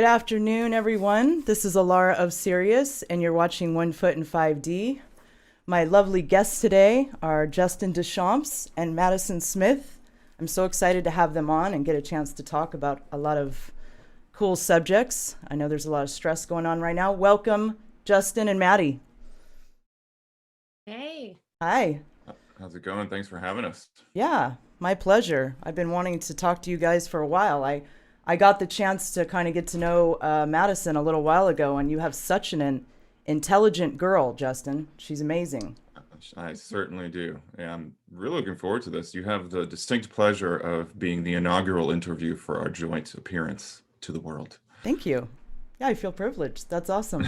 Good afternoon, everyone. This is Alara of Sirius, and you're watching 1 Foot in 5D. My lovely guests today are Justin Deschamps and Madison Smith. I'm so excited to have them on and get a chance to talk about a lot of cool subjects. I know there's a lot of stress going on right now. Welcome, Justin and Maddie. Hey. Hi. How's it going? Thanks for having us. Yeah, my pleasure. I've been wanting to talk to you guys for a while. I got the chance to kind of get to know Madison a little while ago, and you have such an intelligent girl, Justin. She's amazing. I certainly do. Yeah, I'm really looking forward to this. You have the distinct pleasure of being the inaugural interview for our joint appearance to the world. Thank you. Yeah, I feel privileged. That's awesome.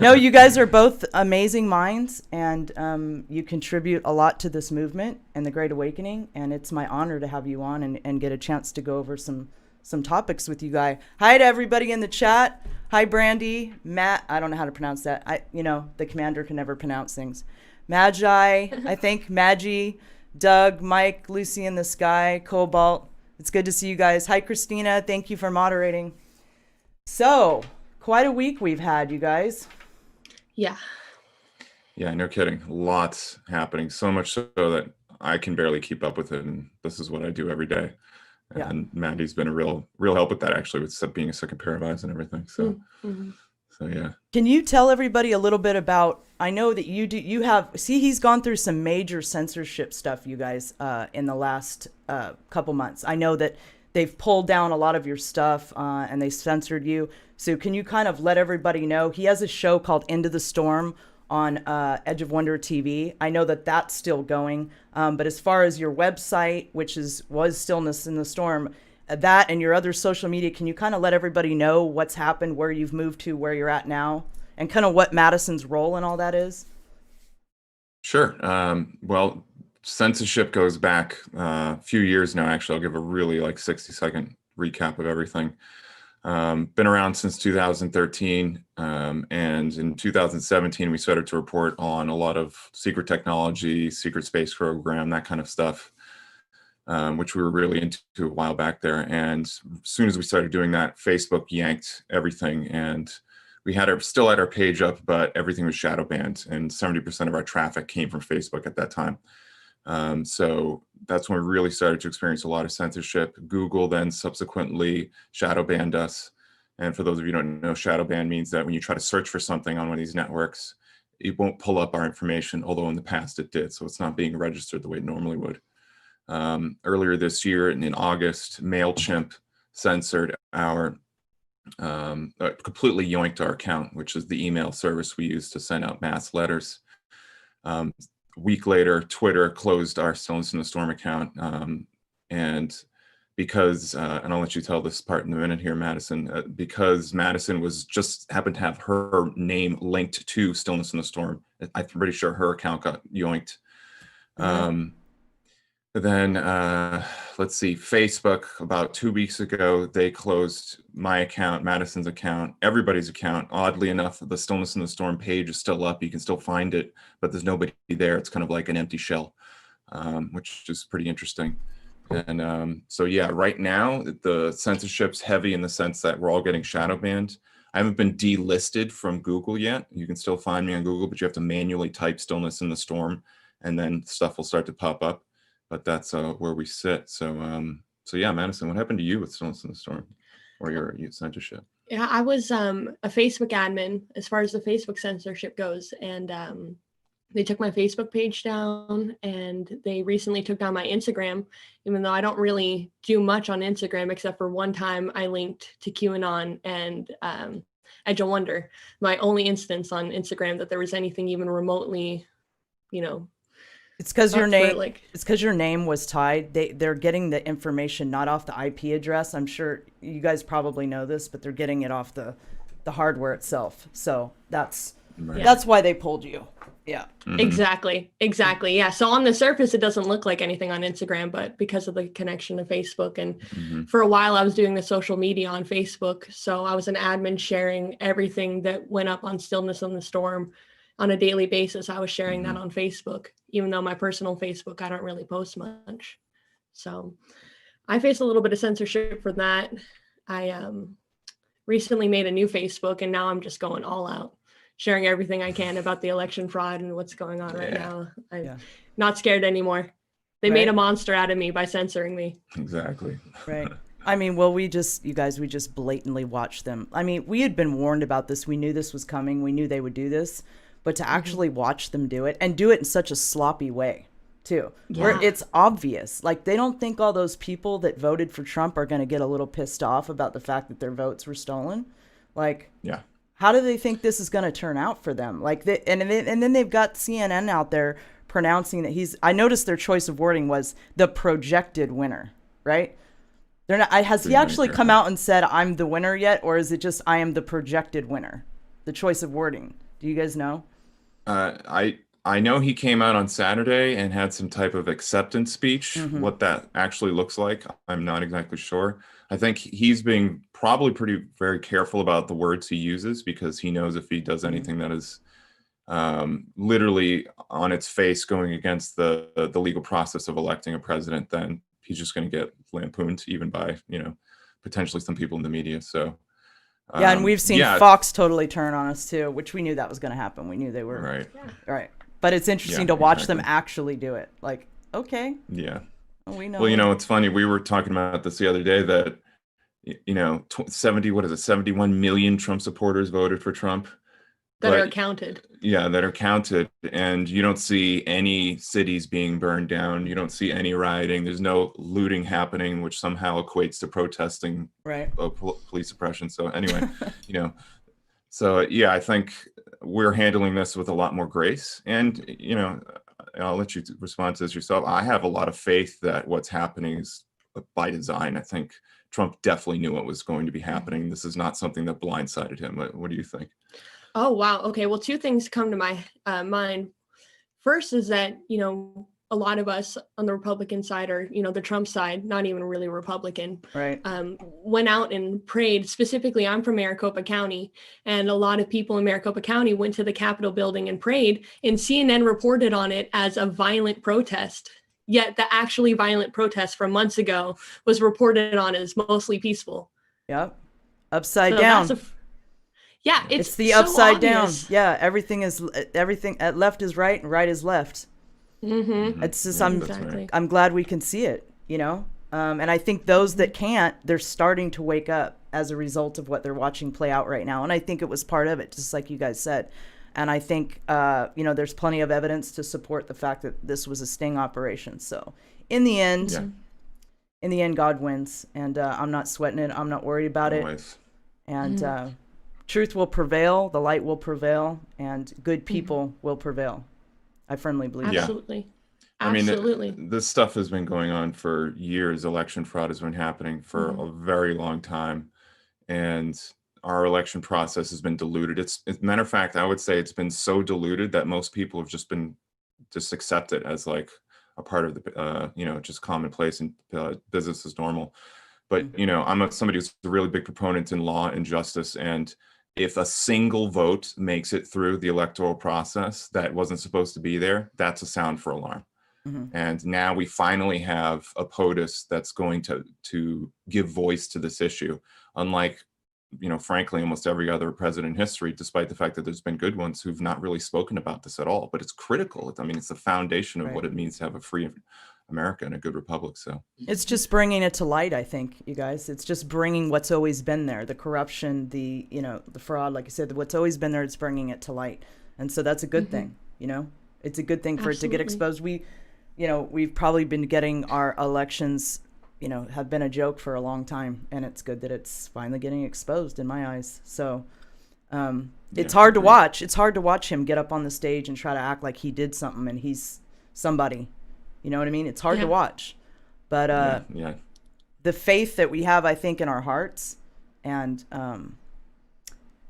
No, you guys are both amazing minds, and you contribute a lot to this movement and the Great Awakening, and it's my honor to have you on and get a chance to go over some topics with you guys. Hi to everybody in the chat. Hi, Brandy, Matt. I don't know how to pronounce that. The commander can never pronounce things. Magi, I think, Magi, Doug, Mike, Lucy in the Sky, Cobalt. It's good to see you guys. Hi, Christina. Thank you for moderating. So, quite a week we've had, you guys. Yeah. Yeah, no kidding. Lots happening. So much so that I can barely keep up with it. And this is what I do every day. Yeah. And Maddie's been a real help with that, actually, with being a second pair of eyes and everything. So, so yeah. Can you tell everybody a little bit about, I know that he's gone through some major censorship stuff, you guys, in the last couple months. I know that they've pulled down a lot of your stuff and they censored you. So can you kind of let everybody know? He has a show called Into the Storm on Edge of Wonder TV. I know that that's still going. But as far as your website, which was Stillness in the Storm, that and your other social media, can you kind of let everybody know what's happened, where you've moved to, where you're at now, and kind of what Madison's role in all that is? Sure. Well, censorship goes back a few years now, actually. I'll give a really 60-second recap of everything. Been around since 2013, and in 2017 we started to report on a lot of secret technology, secret space program, that kind of stuff, which we were really into a while back there. And as soon as we started doing that, Facebook yanked everything, and we still had our page up, but everything was shadow banned, and 70% of our traffic came from Facebook at that time. So that's when we really started to experience a lot of censorship. Google then subsequently shadow banned us. And for those of you who don't know, shadow ban means that when you try to search for something on one of these networks, it won't pull up our information, although in the past it did. So it's not being registered the way it normally would. Earlier this year in August, MailChimp censored completely yoinked our account, which is the email service we use to send out mass letters. Week later, Twitter closed our Stillness in the Storm account. And because, and I'll let you tell this part in a minute here, Madison, because Madison happened to have her name linked to Stillness in the Storm. I'm pretty sure her account got yoinked. Then, let's see, Facebook, about 2 weeks ago, they closed my account, Madison's account, everybody's account. Oddly enough, the Stillness in the Storm page is still up. You can still find it, but there's nobody there. It's kind of like an empty shell, which is pretty interesting. And so, yeah, right now, the censorship's heavy in the sense that we're all getting shadow banned. I haven't been delisted from Google yet. You can still find me on Google, but you have to manually type Stillness in the Storm, and then stuff will start to pop up. But that's where we sit. So yeah, Madison, what happened to you with Stillness in the Storm, or your censorship? Yeah, I was a Facebook admin as far as the Facebook censorship goes, and they took my Facebook page down, and they recently took down my Instagram, even though I don't really do much on Instagram except for one time I linked to QAnon and Edge of Wonder, my only instance on Instagram that there was anything even remotely, It's because your name. It's because your name was tied. They're getting the information not off the IP address. I'm sure you guys probably know this, but they're getting it off the hardware itself. So that's why they pulled you. Yeah. Mm-hmm. Exactly. Yeah. So on the surface, it doesn't look like anything on Instagram, but because of the connection to Facebook, and for a while I was doing the social media on Facebook. So I was an admin sharing everything that went up on Stillness in the Storm on a daily basis. I was sharing that on Facebook, even though my personal Facebook, I don't really post much. So I faced a little bit of censorship for that. recently made a new Facebook, and now I'm just going all out, sharing everything I can about the election fraud and what's going on right now. I'm not scared anymore. They made a monster out of me by censoring me. Exactly. Right. I mean, well, we just blatantly watched them. I mean, we had been warned about this. We knew this was coming. We knew they would do this. But to actually watch them do it, and do it in such a sloppy way, too, where it's obvious. Like, they don't think all those people that voted for Trump are going to get a little pissed off about the fact that their votes were stolen. Like, how do they think this is going to turn out for them? Like, and then they've got CNN out there pronouncing that I noticed their choice of wording was the projected winner, right? They're not. Has he actually come out and said I'm the winner yet, or is it just I am the projected winner? The choice of wording. Do you guys know? I know he came out on Saturday and had some type of acceptance speech. What that actually looks like, I'm not exactly sure. I think he's being probably very careful about the words he uses, because he knows if he does anything that is literally on its face going against the legal process of electing a president, then he's just going to get lampooned, even by, potentially some people in the media. So yeah, and we've seen Fox totally turn on us too, which we knew that was going to happen. We knew they were right. But it's interesting to watch them actually do it. Like, okay, we know. Well, it's funny. We were talking about this the other day that 71 million Trump supporters voted for Trump. That are counted. Yeah, that are counted. And you don't see any cities being burned down. You don't see any rioting. There's no looting happening, which somehow equates to protesting, police suppression. So anyway, I think we're handling this with a lot more grace. And, I'll let you respond to this yourself. I have a lot of faith that what's happening is by design. I think Trump definitely knew what was going to be happening. This is not something that blindsided him. What do you think? Oh, wow. Okay. Well, two things come to my mind. First is that, a lot of us on the Republican side, or, the Trump side, not even really Republican, went out and prayed. Specifically, I'm from Maricopa County, and a lot of people in Maricopa County went to the Capitol building and prayed, and CNN reported on it as a violent protest. Yet the actually violent protest from months ago was reported on as mostly peaceful. Yep. Upside down. Yeah, it's the upside down. Yeah, everything at left is right and right is left. It's just I'm glad we can see it, and I think those that can't, they're starting to wake up as a result of what they're watching play out right now. And I think it was part of it, just like you guys said. And I think there's plenty of evidence to support the fact that this was a sting operation. So in the end, God wins, and I'm not sweating it. I'm not worried about it. And truth will prevail, the light will prevail, and good people will prevail. I firmly believe. Absolutely. Absolutely. I mean, this stuff has been going on for years. Election fraud has been happening for a very long time, and our election process has been diluted. As a matter of fact, I would say it's been so diluted that most people have just accept it as like a part of the just commonplace and business as normal. But I'm somebody who's a really big proponent in law and justice, and if a single vote makes it through the electoral process that wasn't supposed to be there, that's a sound for alarm. And now we finally have a POTUS that's going to give voice to this issue, unlike, frankly, almost every other president in history, despite the fact that there's been good ones who've not really spoken about this at all. But it's critical. I mean, it's the foundation of what it means to have a free America and a good republic. So it's just bringing it to light, I think, you guys. It's just bringing what's always been there, the corruption, the fraud, like you said, what's always been there. It's bringing it to light, and so that's a good thing. It's a good thing for it to get exposed. We've probably been getting our elections, have been a joke for a long time, and it's good that it's finally getting exposed in my eyes. So it's hard to watch. It's hard to watch him get up on the stage and try to act like he did something and he's somebody. You know what I mean? It's hard to watch, but the faith that we have, I think, in our hearts, and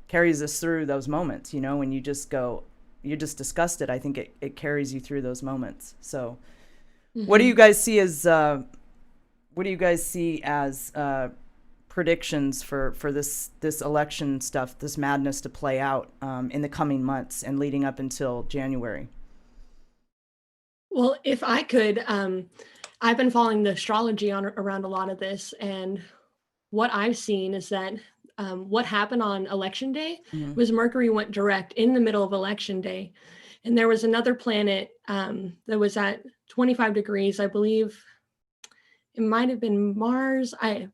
carries us through those moments. When you just go, you're just disgusted. I think it carries you through those moments. So, what do you guys see as predictions for this election stuff, this madness to play out in the coming months and leading up until January? Well, if I could, I've been following the astrology around a lot of this, and what I've seen is that what happened on election day Mhm. was Mercury went direct in the middle of election day. And there was another planet that was at 25 degrees, I believe. It might have been Mars. I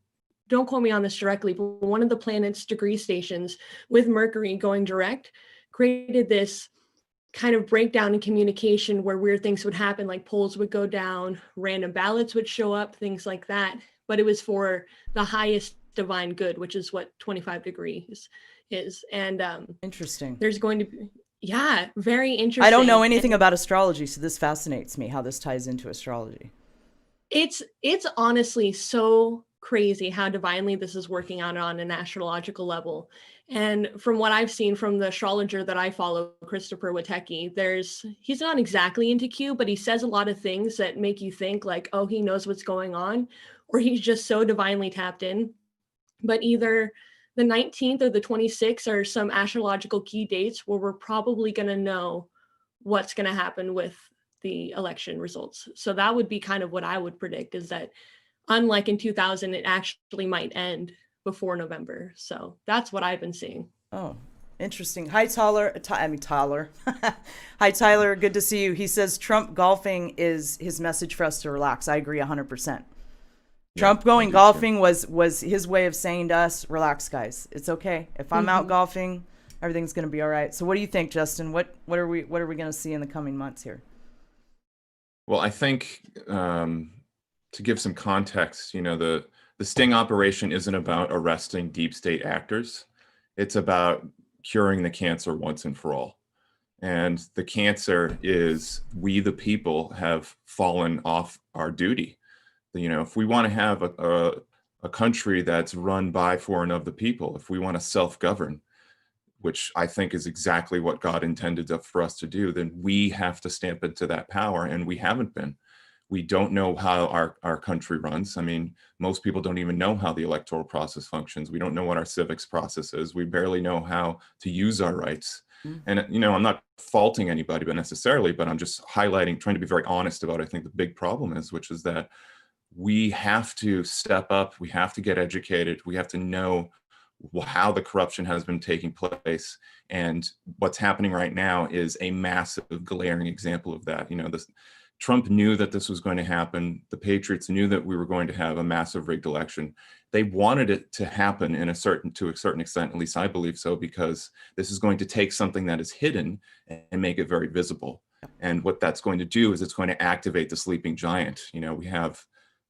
don't quote me on this directly, but one of the planet's degree stations with Mercury going direct created this kind of breakdown in communication where weird things would happen, like polls would go down, random ballots would show up, things like that. But it was for the highest divine good, which is what 25 degrees is. And Interesting. there's going to be, yeah, very interesting. I don't know anything about astrology, so this fascinates me, how this ties into astrology. It's honestly so crazy how divinely this is working out on an astrological level. And from what I've seen from the astrologer that I follow, Christopher Witecki, he's not exactly into Q, but he says a lot of things that make you think like, oh, he knows what's going on, or he's just so divinely tapped in. But either the 19th or the 26th are some astrological key dates where we're probably going to know what's going to happen with the election results. So that would be kind of what I would predict, is that unlike in 2000, it actually might end before November. So that's what I've been seeing. Oh, interesting. Hi, Tyler. Tyler. Hi, Tyler. Good to see you. He says Trump golfing is his message for us to relax. I agree 100%. Trump going golfing was his way of saying to us, relax, guys. It's okay. If I'm out golfing, everything's going to be all right. So what do you think, Justin? What are we going to see in the coming months here? Well, I think to give some context, the sting operation isn't about arresting deep state actors. It's about curing the cancer once and for all. And the cancer is we, the people, have fallen off our duty. If we want to have a country that's run by, for, and of the people, if we want to self-govern, which I think is exactly what God intended for us to do, then we have to stamp into that power, and we haven't been. We don't know how our country runs. I mean, most people don't even know how the electoral process functions. We don't know what our civics process is. We barely know how to use our rights. And, I'm not faulting anybody but I'm just highlighting, trying to be very honest about, I think, the big problem is, which is that we have to step up. We have to get educated. We have to know how the corruption has been taking place. And what's happening right now is a massive, glaring example of that. Trump knew that this was going to happen. The Patriots knew that we were going to have a massive rigged election. They wanted it to happen to a certain extent, at least I believe so, because this is going to take something that is hidden and make it very visible. And what that's going to do is it's going to activate the sleeping giant. We have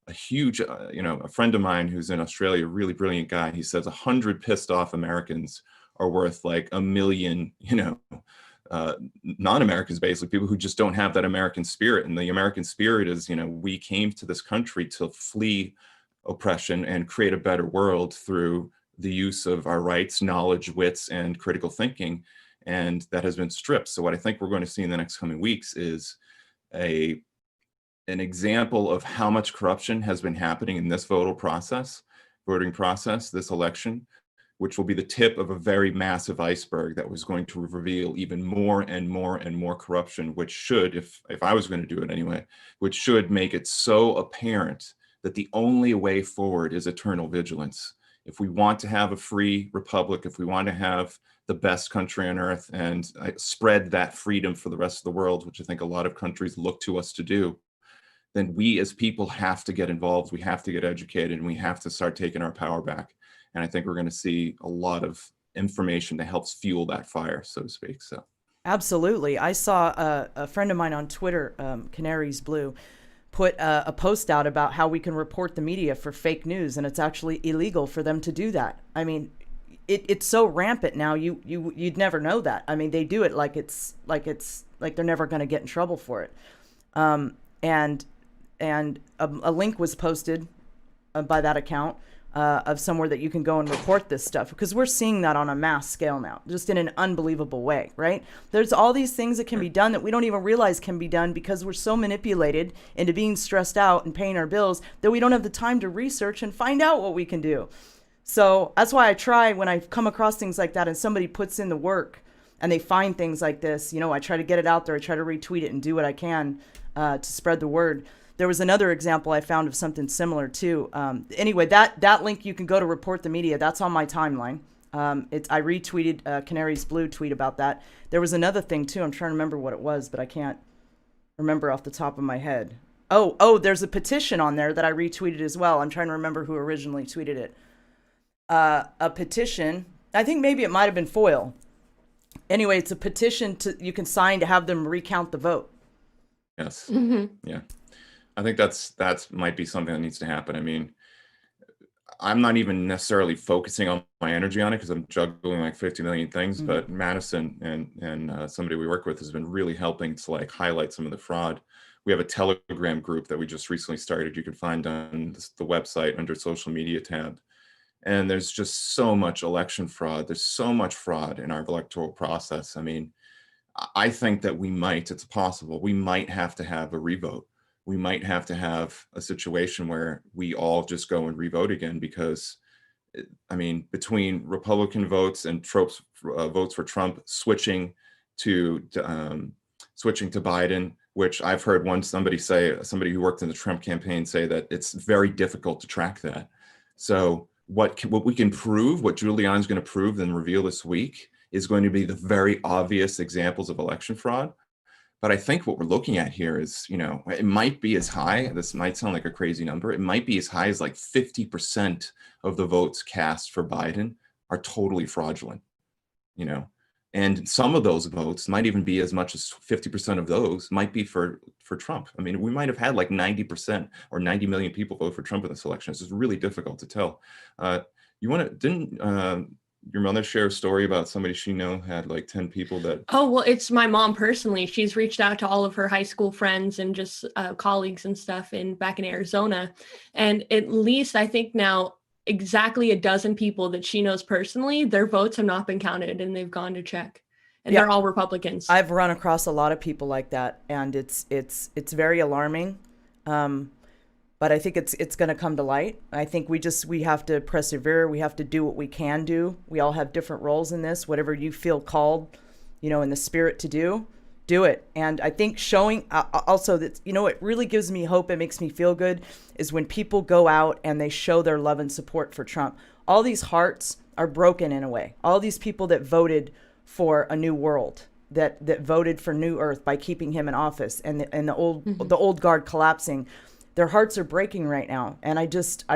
a huge, a friend of mine who's in Australia, a really brilliant guy. He says 100 pissed off Americans are worth like 1 million, non-Americans, basically people who just don't have that American spirit. And the American spirit is, we came to this country to flee oppression and create a better world through the use of our rights, knowledge, wits, and critical thinking. And that has been stripped. So what I think we're going to see in the next coming weeks is an example of how much corruption has been happening in this voting process, this election, which will be the tip of a very massive iceberg that was going to reveal even more and more and more corruption, which should, if I was going to do it anyway, which should make it so apparent that the only way forward is eternal vigilance. If we want to have a free republic, if we want to have the best country on earth and spread that freedom for the rest of the world, which I think a lot of countries look to us to do, then we as people have to get involved, we have to get educated, and we have to start taking our power back. And I think we're going to see a lot of information that helps fuel that fire, so to speak. So, absolutely. I saw a friend of mine on Twitter, Canaries Blue, put a post out about how we can report the media for fake news, and it's actually illegal for them to do that. I mean, it's so rampant now. You'd never know that. I mean, they do it like they're never going to get in trouble for it. And a link was posted by that account of somewhere that you can go and report this stuff, because we're seeing that on a mass scale now, just in an unbelievable way, right? There's all these things that can be done that we don't even realize can be done because we're so manipulated into being stressed out and paying our bills that we don't have the time to research and find out what we can do. So that's why I try, when I come across things like that and somebody puts in the work and they find things like this, I try to get it out there. I try to retweet it and do what I can to spread the word. there was another example I found of something similar too. Anyway, that link, you can go to Report the Media. That's on my timeline. I retweeted Canary's Blue tweet about that. There was another thing too. I'm trying to remember what it was, but I can't remember off the top of my head. Oh, there's a petition on there that I retweeted as well. I'm trying to remember who originally tweeted it. A petition. I think maybe it might have been Foyle. Anyway, it's a petition you can sign to have them recount the vote. Yes. Mm-hmm. Yeah. I think that's might be something that needs to happen. I mean, I'm not even necessarily focusing on my energy on it because I'm juggling like 50 million things. Mm-hmm. But Madison and somebody we work with has been really helping to like highlight some of the fraud. We have a Telegram group that we just recently started. You can find on the website under social media tab. And there's just so much election fraud. There's so much fraud in our electoral process. I mean, I think that it's possible, we might have to have a revote. We might have to have a situation where we all just go and revote again because, I mean, between Republican votes and votes for Trump switching to Biden, which I've heard somebody who worked in the Trump campaign say that it's very difficult to track that. So what we can prove, what Giuliani's going to prove and reveal this week is going to be the very obvious examples of election fraud. But I think what we're looking at here is, it might be as high, this might sound like a crazy number, it might be as high as like 50% of the votes cast for Biden are totally fraudulent, and some of those votes might even be as much as 50% of those might be for Trump. I mean, we might have had like 90% or 90 million people vote for Trump in this election. It's just really difficult to tell. Didn't your mother share a story about somebody she had like 10 people that... Oh, well, it's my mom personally. She's reached out to all of her high school friends and just colleagues and stuff back in Arizona. And at least I think now exactly a dozen people that she knows personally, their votes have not been counted and they've gone to check. And they're all Republicans. I've run across a lot of people like that, and it's very alarming. But I think it's going to come to light. I think we have to persevere. We have to do what we can do. We all have different roles in this. Whatever you feel called, in the spirit to do it. And I think showing also that, it really gives me hope. It makes me feel good is when people go out and they show their love and support for Trump. All these hearts are broken in a way. All these people that voted for a new world, that voted for New Earth by keeping him in office, and the old guard collapsing. Their hearts are breaking right now. And I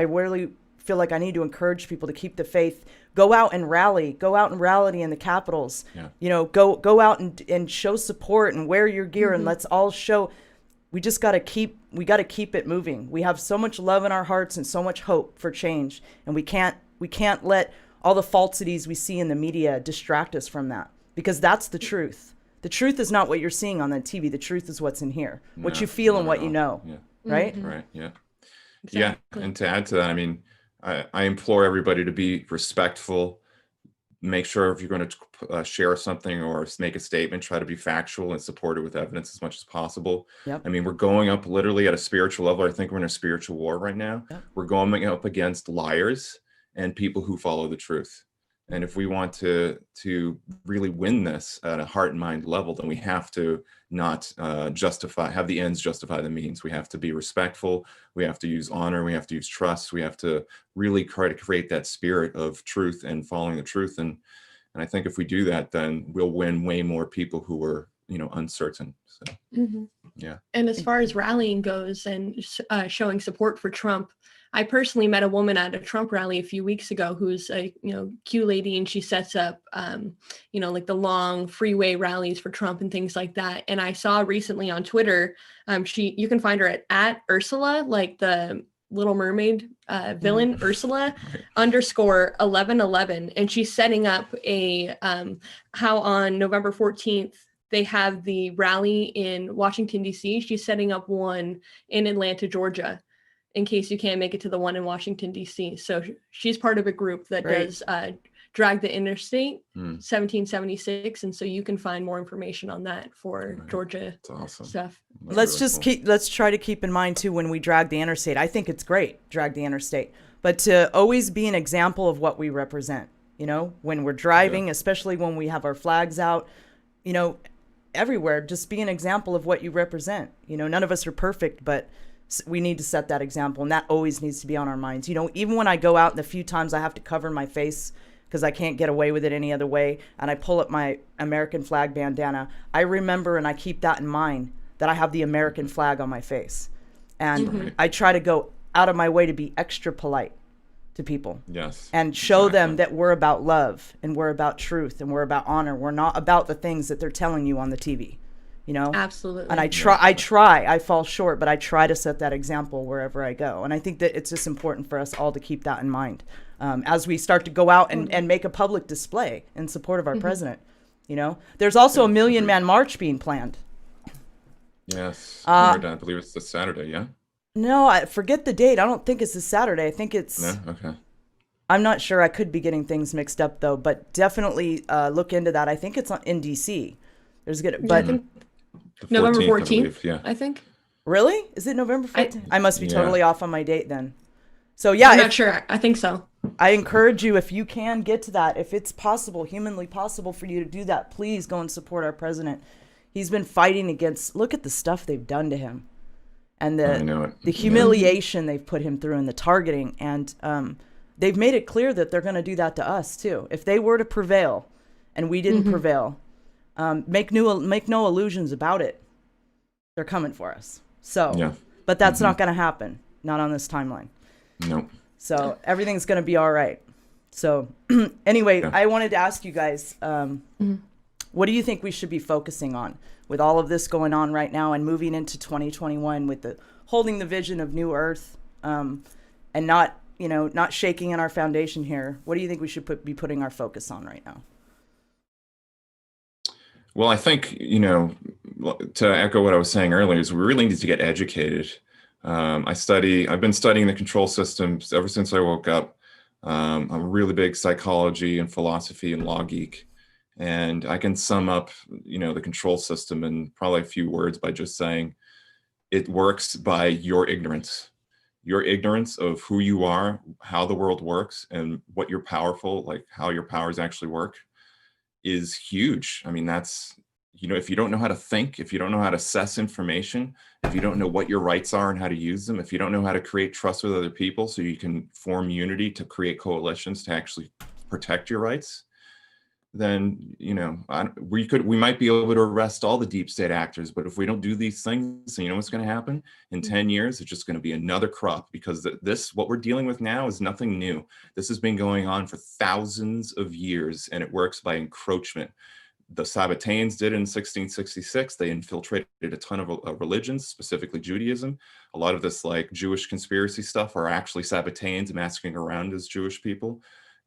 really feel like I need to encourage people to keep the faith, go out and rally in the capitals, go out and show support and wear your gear, and let's all show, we got to keep it moving. We have so much love in our hearts and so much hope for change. And we can't let all the falsities we see in the media distract us from that, because that's the truth. The truth is not what you're seeing on the TV. The truth is what's in here, what you feel and what you know. Yeah. Right? Right. Yeah. Exactly. Yeah. And to add to that, I mean, I implore everybody to be respectful. Make sure if you're going to share something or make a statement, try to be factual and support it with evidence as much as possible. Yep. I mean, we're going up literally at a spiritual level. I think we're in a spiritual war right now. Yep. We're going up against liars and people who follow the truth. And if we want to really win this at a heart and mind level, then we have to not have the ends justify the means. We have to be respectful. We have to use honor. We have to use trust. We have to really try to create that spirit of truth and following the truth. And I think if we do that, then we'll win way more people who are, uncertain. So, yeah. And as far as rallying goes and showing support for Trump, I personally met a woman at a Trump rally a few weeks ago who's a Q lady, and she sets up like the long freeway rallies for Trump and things like that. And I saw recently on Twitter, you can find her at Ursula, like the Little Mermaid villain, Ursula _1111, and she's setting up a how on November 14th they have the rally in Washington D.C. She's setting up one in Atlanta, Georgia, in case you can't make it to the one in Washington, D.C. So she's part of a group that does Drag the Interstate 1776. And so you can find more information on that for Georgia stuff. Let's try to keep in mind too, when we drag the interstate, I think it's great, drag the interstate, but to always be an example of what we represent, when we're driving, especially when we have our flags out, everywhere, just be an example of what you represent. None of us are perfect, but we need to set that example, and that always needs to be on our minds. You know, even when I go out, the few times I have to cover my face because I can't get away with it any other way, and I pull up my American flag bandana, I remember and I keep that in mind, that I have the American flag on my face. And I try to go out of my way to be extra polite to people. Yes. And show them that we're about love, and we're about truth, and we're about honor. We're not about the things that they're telling you on the TV, you know? Absolutely. And I fall short, but I try to set that example wherever I go. And I think that it's just important for us all to keep that in mind as we start to go out and make a public display in support of our president. You know, there's also a 1 million man march being planned. Yes. I believe it's this Saturday, yeah? No, I forget the date. I don't think it's this Saturday. I think it's... No? Okay. I'm not sure. I could be getting things mixed up, though. But definitely look into that. I think it's in D.C. There's good, but... November 14th, I believe, yeah. I think. Really? Is it November 14th? I must be totally off on my date then. So yeah, I'm not sure. I think so. I encourage you, if you can get to that, if it's possible, humanly possible for you to do that, please go and support our president. He's been fighting against, look at the stuff they've done to him, and the humiliation they've put him through, and the targeting, and they've made it clear that they're going to do that to us too. If they were to prevail and we didn't prevail, make no illusions about it, they're coming for us. So but that's not going to happen, not on this timeline. Nope. So everything's going to be all right. So anyway, I wanted to ask you guys, what do you think we should be focusing on with all of this going on right now and moving into 2021 with the holding the vision of New Earth and not shaking in our foundation here? What do you think we should be putting our focus on right now? Well, I think, to echo what I was saying earlier, is we really need to get educated. I've been studying the control systems ever since I woke up. I'm a really big psychology and philosophy and law geek. And I can sum up, the control system in probably a few words by just saying it works by your ignorance of who you are, how the world works, and what you're powerful, like how your powers actually work, is huge. I mean, that's, if you don't know how to think, if you don't know how to assess information, if you don't know what your rights are and how to use them, if you don't know how to create trust with other people so you can form unity to create coalitions to actually protect your rights, then, we might be able to arrest all the deep state actors, but if we don't do these things, you know what's going to happen? In 10 years, it's just going to be another crop, because what we're dealing with now is nothing new. This has been going on for thousands of years, and it works by encroachment. The Sabbateans did it in 1666. They infiltrated a ton of religions, specifically Judaism. A lot of this Jewish conspiracy stuff are actually Sabbateans masking around as Jewish people.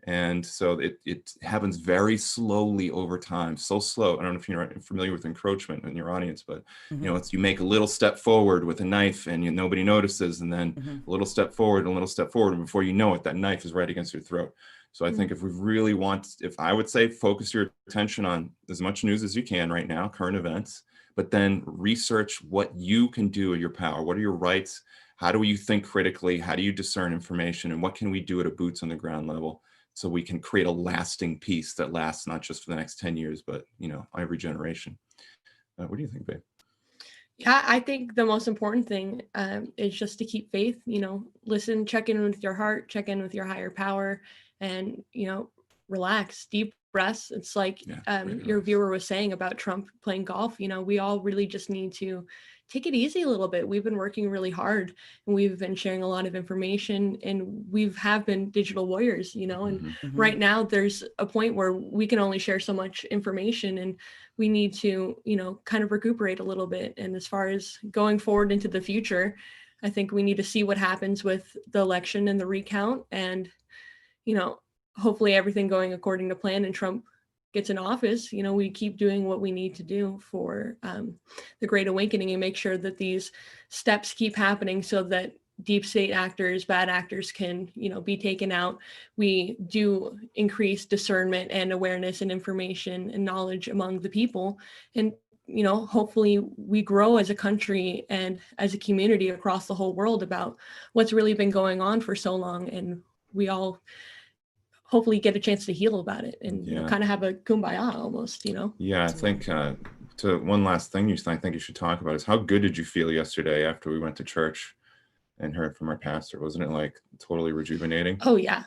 And so it happens very slowly over time, so slow. I don't know if you're familiar with encroachment in your audience, but you make a little step forward with a knife and nobody notices, and then a little step forward, and before you know it, that knife is right against your throat. So I think if we really I would say focus your attention on as much news as you can right now, current events, but then research what you can do with your power. What are your rights? How do you think critically? How do you discern information? And what can we do at a boots on the ground level, so we can create a lasting peace that lasts not just for the next 10 years, but, every generation. What do you think, babe? Yeah, I think the most important thing is just to keep faith, listen, check in with your heart, check in with your higher power, and, relax, deep breaths. It's like your viewer was saying about Trump playing golf. We all really just need to take it easy a little bit. We've been working really hard, and we've been sharing a lot of information, and have been digital warriors, and right now there's a point where we can only share so much information, and we need to, kind of recuperate a little bit. And as far as going forward into the future, I think we need to see what happens with the election and the recount, and, hopefully everything going according to plan and Trump gets in office. We keep doing what we need to do for the Great Awakening, and make sure that these steps keep happening so that deep state actors, bad actors can, be taken out. We do increase discernment and awareness and information and knowledge among the people. And, hopefully we grow as a country and as a community across the whole world about what's really been going on for so long. And we all hopefully get a chance to heal about it and kind of have a kumbaya almost, Yeah, I think to one last thing I think you should talk about is how good did you feel yesterday after we went to church? and heard from our pastor. Wasn't it like totally rejuvenating? Oh yeah,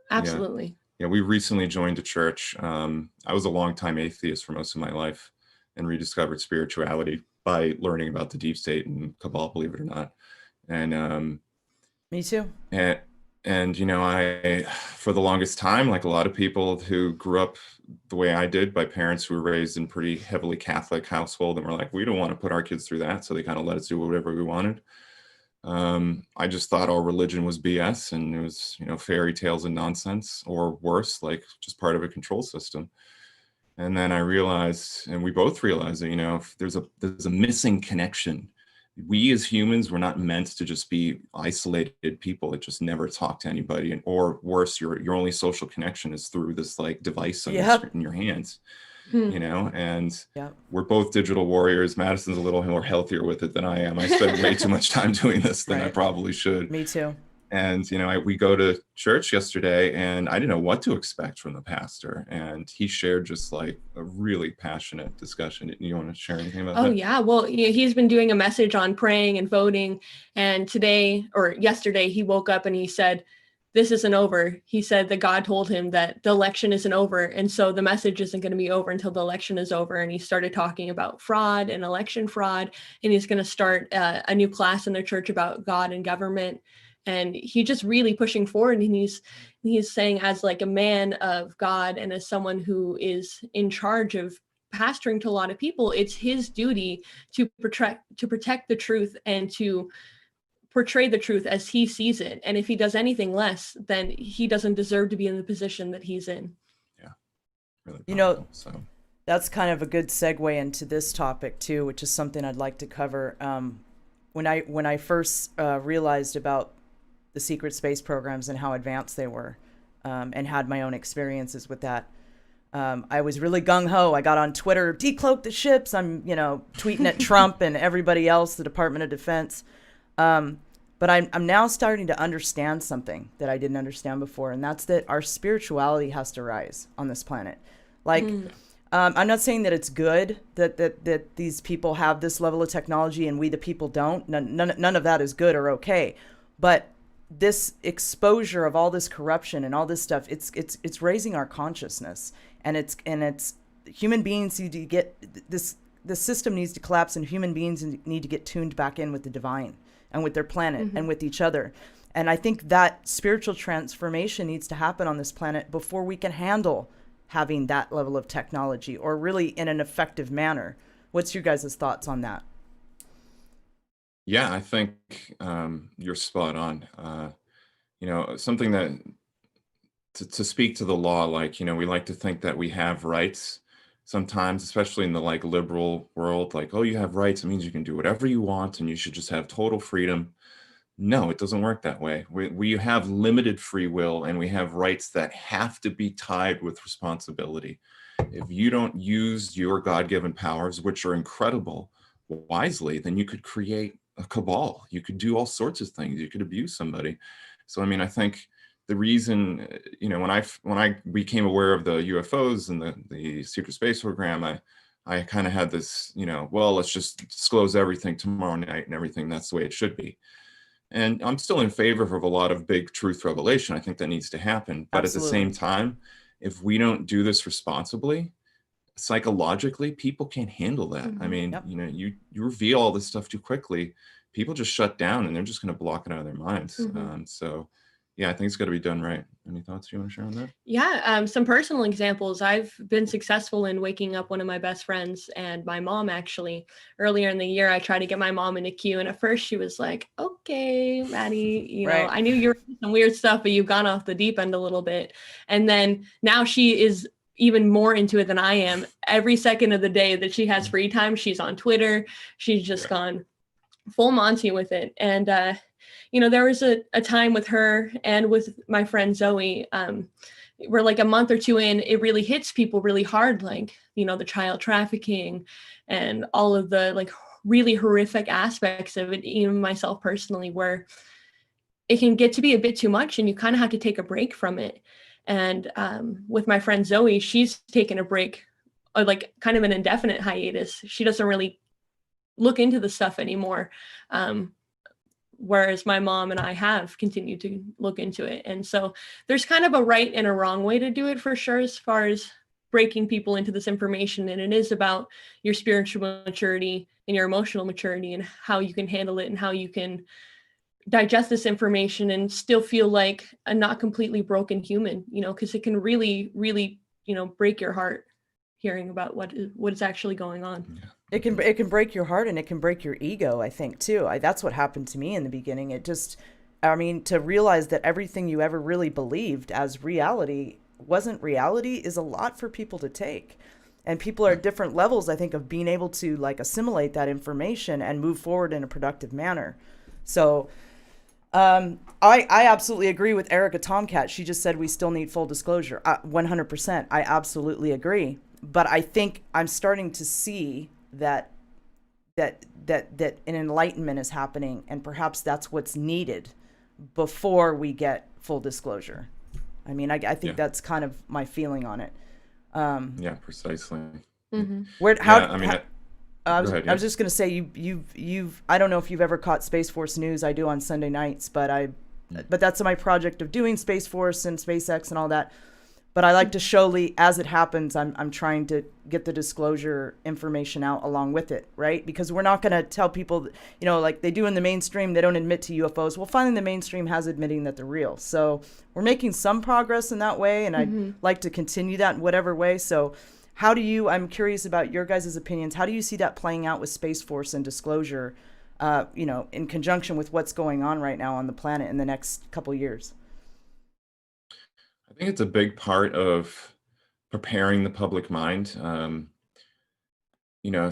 absolutely. Yeah, we recently joined a church. I was a longtime atheist for most of my life and rediscovered spirituality by learning about the deep state and Kabbalah, believe it or not. And Me too. and you know, I for the longest time, like a lot of people who grew up the way I did, by parents who were raised in pretty heavily Catholic household, and were like, we don't want to put our kids through that, so they kind of let us do whatever we wanted. I just thought all religion was BS, and it was, you know, fairy tales and nonsense, or worse, like just part of a control system. And then I realized, and we both realized that, you know, if there's a missing connection. We as humans were not meant to just be isolated people that just never talk to anybody, and or worse, your only social connection is through this like device on in your hands. You know, and we're both digital warriors. Madison's a little more healthier with it than I am. I spend way too much time doing this than I probably should. Me too. And, you know, we go to church yesterday, and I didn't know what to expect from the pastor. And he shared just like a really passionate discussion. You want to share anything about that? Oh yeah. Well, he's been doing a message on praying and voting. And today or yesterday, he woke up and he said, this isn't over. He said that God told him that the election isn't over. And so the message isn't going to be over until the election is over. And he started talking about fraud and election fraud. And he's going to start a new class in their church about God and government. And he's just really pushing forward. And he's saying, as like a man of God and as someone who is in charge of pastoring to a lot of people, it's his duty to protect the truth and to portray the truth as he sees it. And if he does anything less, then he doesn't deserve to be in the position that he's in. Yeah, really powerful. You know, that's kind of a good segue into this topic too, which is something I'd like to cover. When I first realized about the secret space programs and how advanced they were, and had my own experiences with that, I was really gung-ho. I got on Twitter, decloak the ships. I'm, you know, tweeting at Trump and everybody else, the Department of Defense. But I'm now starting to understand something that I didn't understand before, and that's that our spirituality has to rise on this planet. Like, I'm not saying that it's good that these people have this level of technology and we the people don't. None of that is good or okay. But this exposure of all this corruption and all this stuff, it's raising our consciousness, and it's human beings need to get this. The system needs to collapse, and human beings need to get tuned back in with the divine and with their planet and with each other. And I think that spiritual transformation needs to happen on this planet before we can handle having that level of technology, or really in an effective manner. What's your guys' thoughts on that? Yeah, I think you're spot on. You know, something that to speak to the law, like, you know, we like to think that we have rights sometimes, especially in the like liberal world, like, oh, you have rights, it means you can do whatever you want and you should just have total freedom. No, it doesn't work that way. We have limited free will, and we have rights that have to be tied with responsibility. If you don't use your God-given powers, which are incredible, wisely, then you could create a cabal. You could do all sorts of things. You could abuse somebody. So, I mean, I think the reason, you know, when I became aware of the UFOs and the secret space program, I kind of had this, you know, well, let's just disclose everything tomorrow night and everything. That's the way it should be. And I'm still in favor of a lot of big truth revelation. I think that needs to happen. But Absolutely. At the same time, if we don't do this responsibly, psychologically, people can't handle that. I mean, you know, you reveal all this stuff too quickly, people just shut down and they're just going to block it out of their minds. So yeah, I think it's got to be done right. Any thoughts you want to share on that? Yeah, some personal examples. I've been successful in waking up one of my best friends and my mom. Actually, earlier in the year, I tried to get my mom into Q, and at first she was like, okay, Maddie, you know, I knew you were doing some weird stuff, but you've gone off the deep end a little bit. And then now she is even more into it than I am. Every second of the day that she has free time, she's on Twitter. She's just gone full Monty with it. And, you know, there was a time with her and with my friend Zoe, we're like a month or two in, it really hits people really hard, like, you know, the child trafficking and all of the like really horrific aspects of it, even myself personally, where it can get to be a bit too much and you kind of have to take a break from it. And with my friend Zoe, she's taken a break, or like kind of an indefinite hiatus. She doesn't really look into the stuff anymore. whereas my mom and I have continued to look into it. And so there's kind of a right and a wrong way to do it for sure, as far as breaking people into this information. And it is about your spiritual maturity and your emotional maturity and how you can handle it and how you can digest this information and still feel like a not completely broken human, because it can really, really, break your heart hearing about what is actually going on. It can break your heart, and it can break your ego, I think, too. That's what happened to me in the beginning. To realize that everything you ever really believed as reality wasn't reality is a lot for people to take. And people are at different levels, I think, of being able to assimilate that information and move forward in a productive manner. So I absolutely agree with Erica Tomcat. She just said we still need full disclosure. 100%. I absolutely agree. But I think I'm starting to see that an enlightenment is happening, and perhaps that's what's needed before we get full disclosure. I mean, I think that's kind of my feeling on it. Yeah, precisely. Mm-hmm. I was just going to say, you've I don't know if you've ever caught Space Force News. I do on Sunday nights, but that's my project of doing Space Force and SpaceX and all that. But I like to show as it happens, I'm trying to get the disclosure information out along with it, right? Because we're not going to tell people, like they do in the mainstream, they don't admit to UFOs. Well, finally the mainstream has admitting that they're real. So we're making some progress in that way, and I'd like to continue that in whatever way. So I'm curious about your guys' opinions. How do you see that playing out with Space Force and disclosure, in conjunction with what's going on right now on the planet in the next couple years? I think it's a big part of preparing the public mind.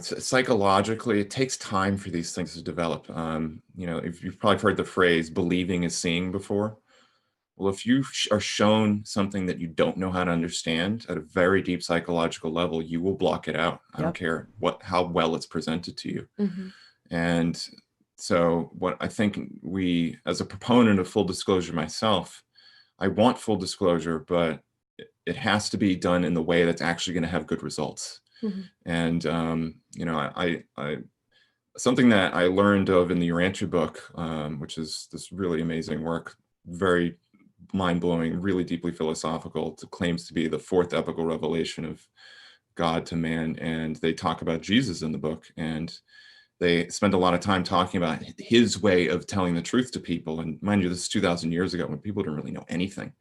Psychologically, it takes time for these things to develop. If you've probably heard the phrase "believing is seeing" before. Well, if you are shown something that you don't know how to understand at a very deep psychological level, you will block it out. I don't care how well it's presented to you. Mm-hmm. And so what I think as a proponent of full disclosure myself, I want full disclosure, but it has to be done in the way that's actually going to have good results. Mm-hmm. And, I something that I learned of in the Urantia book, which is this really amazing work, very mind-blowing, really deeply philosophical. It claims to be the fourth epical revelation of God to man. And they talk about Jesus in the book, and they spend a lot of time talking about his way of telling the truth to people. And mind you, this is 2,000 years ago when people didn't really know anything.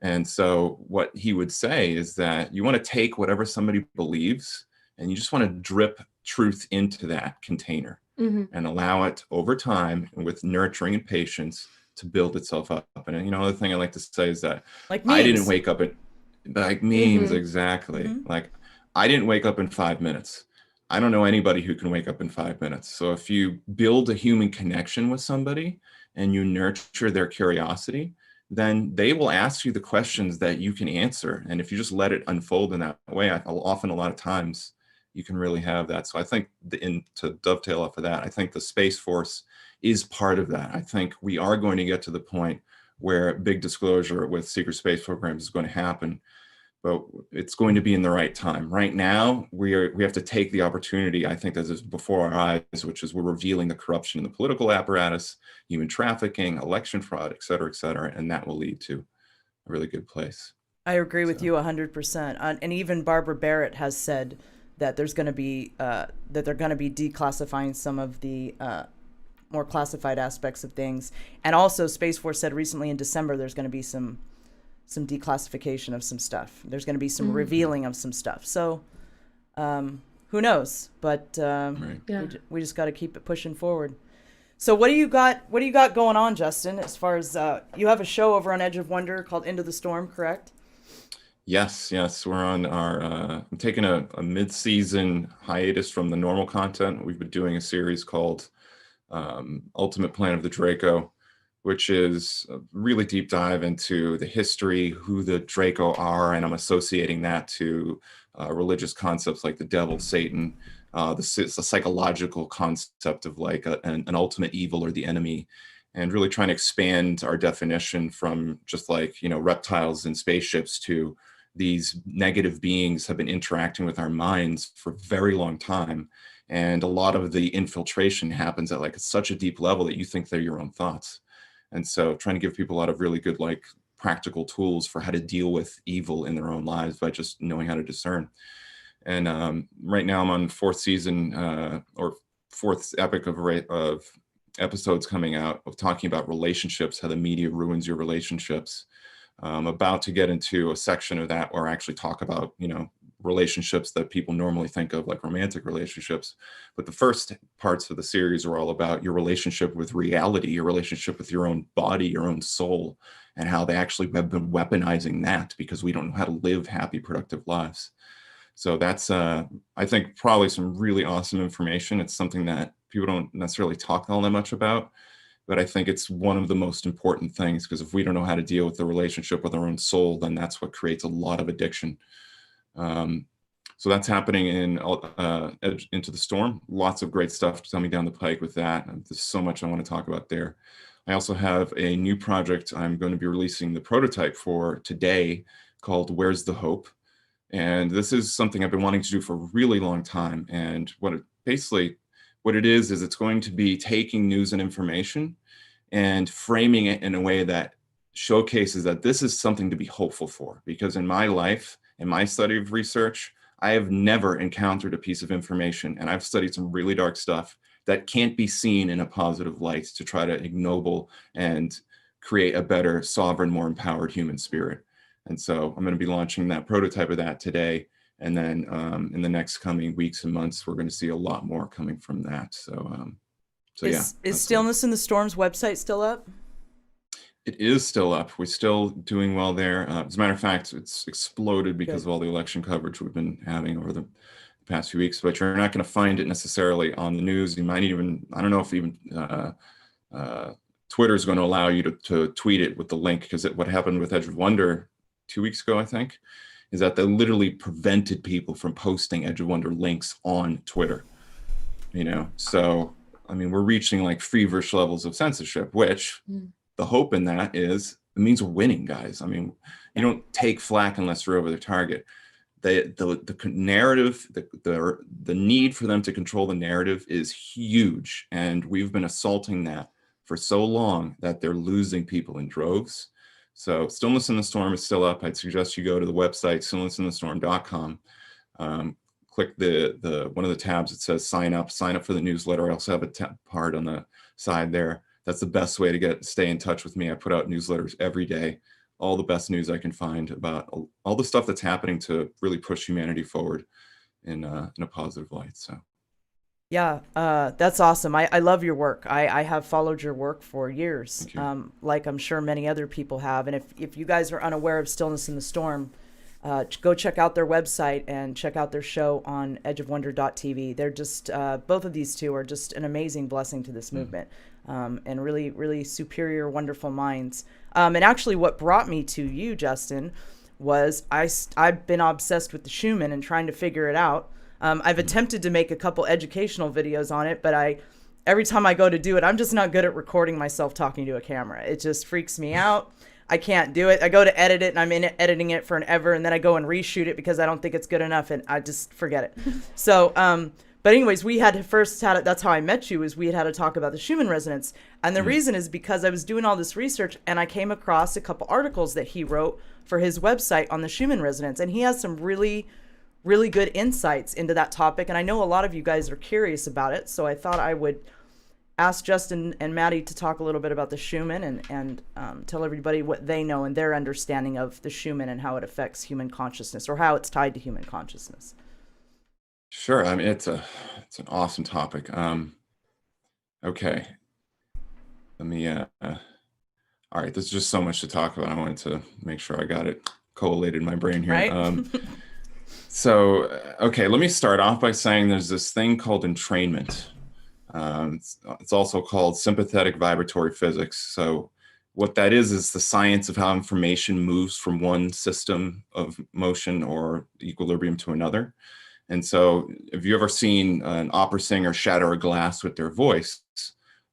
And so what he would say is that you want to take whatever somebody believes, and you just want to drip truth into that container and allow it over time, and with nurturing and patience, to build itself up. And another thing I like to say is that I didn't wake up memes, exactly. Like, I didn't wake up in 5 minutes. I don't know anybody who can wake up in 5 minutes. So if you build a human connection with somebody and you nurture their curiosity, then they will ask you the questions that you can answer. And if you just let it unfold in that way, often a lot of times you can really have that. So I think to dovetail off of that, I think the Space Force is part of that. I think we are going to get to the point where big disclosure with secret space programs is going to happen, but it's going to be in the right time. Right now, we have to take the opportunity, I think, that is before our eyes, which is we're revealing the corruption in the political apparatus, human trafficking, election fraud, et cetera, and that will lead to a really good place. I agree with you 100%. And even Barbara Barrett has said that there's going to be that they're going to be declassifying some of the more classified aspects of things. And also, Space Force said recently in December there's going to be some declassification of some stuff. There's going to be some revealing of some stuff. So who knows? But we just got to keep it pushing forward. So what do you got going on, Justin, as far as you have a show over on Edge of Wonder called Into the Storm, correct? Yes. We're on I'm taking a mid-season hiatus from the normal content. We've been doing a series called Ultimate Plan of the Draco, which is a really deep dive into the history, who the Draco are, and I'm associating that to religious concepts like the devil, Satan, the psychological concept of like an ultimate evil or the enemy, and really trying to expand our definition from just like, reptiles and spaceships to these negative beings have been interacting with our minds for a very long time. And a lot of the infiltration happens at like such a deep level that you think they're your own thoughts. And so trying to give people a lot of really good, like practical tools for how to deal with evil in their own lives by just knowing how to discern. And right now I'm on fourth season or fourth epic of episodes coming out of talking about relationships, how the media ruins your relationships. I'm about to get into a section of that where I actually talk about, you know, relationships that people normally think of like romantic relationships. But the first parts of the series are all about your relationship with reality, your relationship with your own body, your own soul, and how they actually have been weaponizing that because we don't know how to live happy, productive lives. So that's, I think, probably some really awesome information. It's something that people don't necessarily talk all that much about, but I think it's one of the most important things, because if we don't know how to deal with the relationship with our own soul, then that's what creates a lot of addiction. So that's happening in Into the Storm. Lots of great stuff coming down the pike with that. There's so much I want to talk about there. I also have a new project I'm going to be releasing the prototype for today called Where's the Hope? And this is something I've been wanting to do for a really long time. And what it is it's going to be taking news and information and framing it in a way that showcases that this is something to be hopeful for. Because in my life, in my study of research, I have never encountered a piece of information, and I've studied some really dark stuff that can't be seen in a positive light to try to ignoble and create a better, sovereign, more empowered human spirit. And so I'm going to be launching that prototype of that today. And then in the next coming weeks and months, we're going to see a lot more coming from that. So Is Stillness in the Storm's website still up? It is still up. We're still doing well there. As a matter of fact, it's exploded because of all the election coverage we've been having over the past few weeks. But you're not going to find it necessarily on the news. You might even, I don't know if even Twitter is going to allow you to tweet it with the link, because what happened with Edge of Wonder 2 weeks ago, I think, is that they literally prevented people from posting Edge of Wonder links on Twitter. You know, so I mean, we're reaching like feverish levels of censorship, which the hope in that is it means we're winning, guys. I mean, you don't take flack unless you're over the target. The narrative, the need for them to control the narrative is huge, and we've been assaulting that for so long that they're losing people in droves. So Stillness in the Storm is still up. I'd suggest you go to the website, stillnessinthestorm.com. Click the one of the tabs that says sign up for the newsletter. I also have a part on the side there. That's the best way to stay in touch with me. I put out newsletters every day, all the best news I can find about all the stuff that's happening to really push humanity forward in a positive light. So. Yeah, that's awesome. I love your work. I have followed your work for years, like I'm sure many other people have. And if you guys are unaware of Stillness in the Storm, go check out their website and check out their show on edgeofwonder.tv. They're just, both of these two are just an amazing blessing to this movement, and really, really superior, wonderful minds. And actually what brought me to you, Justin, was I've been obsessed with the Schumann and trying to figure it out. I've attempted to make a couple educational videos on it, but every time I go to do it, I'm just not good at recording myself talking to a camera. It just freaks me out. I can't do it. I go to edit it and I'm editing it for an ever, and then I go and reshoot it because I don't think it's good enough, and I just forget it. So, but anyways, we had first had it. That's how I met you, is we had a talk about the Schumann resonance. And the reason is because I was doing all this research and I came across a couple articles that he wrote for his website on the Schumann resonance. And he has some really good insights into that topic. And I know a lot of you guys are curious about it. So I thought I would ask Justin and Maddie to talk a little bit about the Schumann and tell everybody what they know and their understanding of the Schumann and how it affects human consciousness, or how it's tied to human consciousness. Sure. I mean, it's an awesome topic. Okay. Let me, all right. There's just so much to talk about. I wanted to make sure I got it collated in my brain here. Right? So, okay, let me start off by saying there's this thing called entrainment. It's also called sympathetic vibratory physics. So what that is the science of how information moves from one system of motion or equilibrium to another. And so have you ever seen an opera singer shatter a glass with their voice?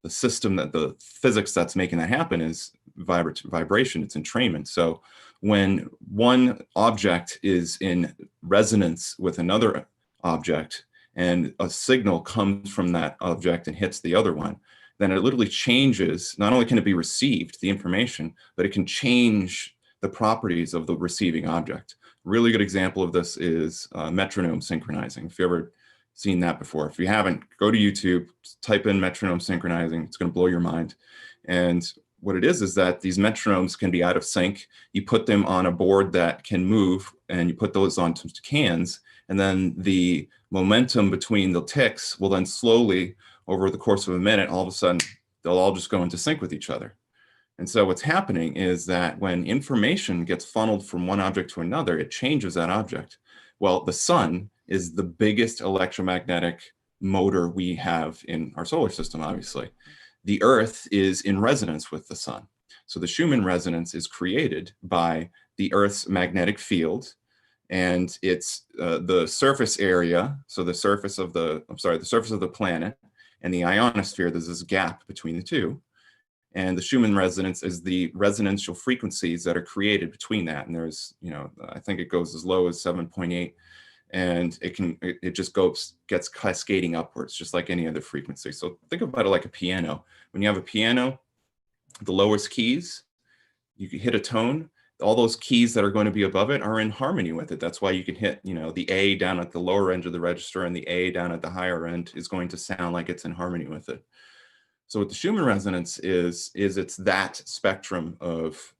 The system, the physics that's making that happen is vibration, it's entrainment. So when one object is in resonance with another object, and a signal comes from that object and hits the other one, then it literally changes. Not only can it be received, the information, but it can change the properties of the receiving object. Really good example of this is metronome synchronizing. If you ever seen that before, if you haven't, go to YouTube, type in metronome synchronizing. It's going to blow your mind. And what it is that these metronomes can be out of sync. You put them on a board that can move, and you put those onto cans, and then the momentum between the ticks will then slowly, over the course of a minute, all of a sudden, they'll all just go into sync with each other. And so what's happening is that when information gets funneled from one object to another, it changes that object. Well, the sun is the biggest electromagnetic motor we have in our solar system, obviously. The Earth is in resonance with the sun. So the Schumann resonance is created by the Earth's magnetic field, and it's the surface area. So the surface of the surface of the planet and the ionosphere, there's this gap between the two. And the Schumann resonance is the resonantial frequencies that are created between that. And there's, I think it goes as low as 7.8, and it just gets cascading upwards, just like any other frequency. So think about it like a piano. When you have a piano, the lowest keys, you can hit a tone, all those keys that are going to be above it are in harmony with it. That's why you can hit, the A down at the lower end of the register, and the A down at the higher end is going to sound like it's in harmony with it. So what the Schumann resonance is it's that spectrum of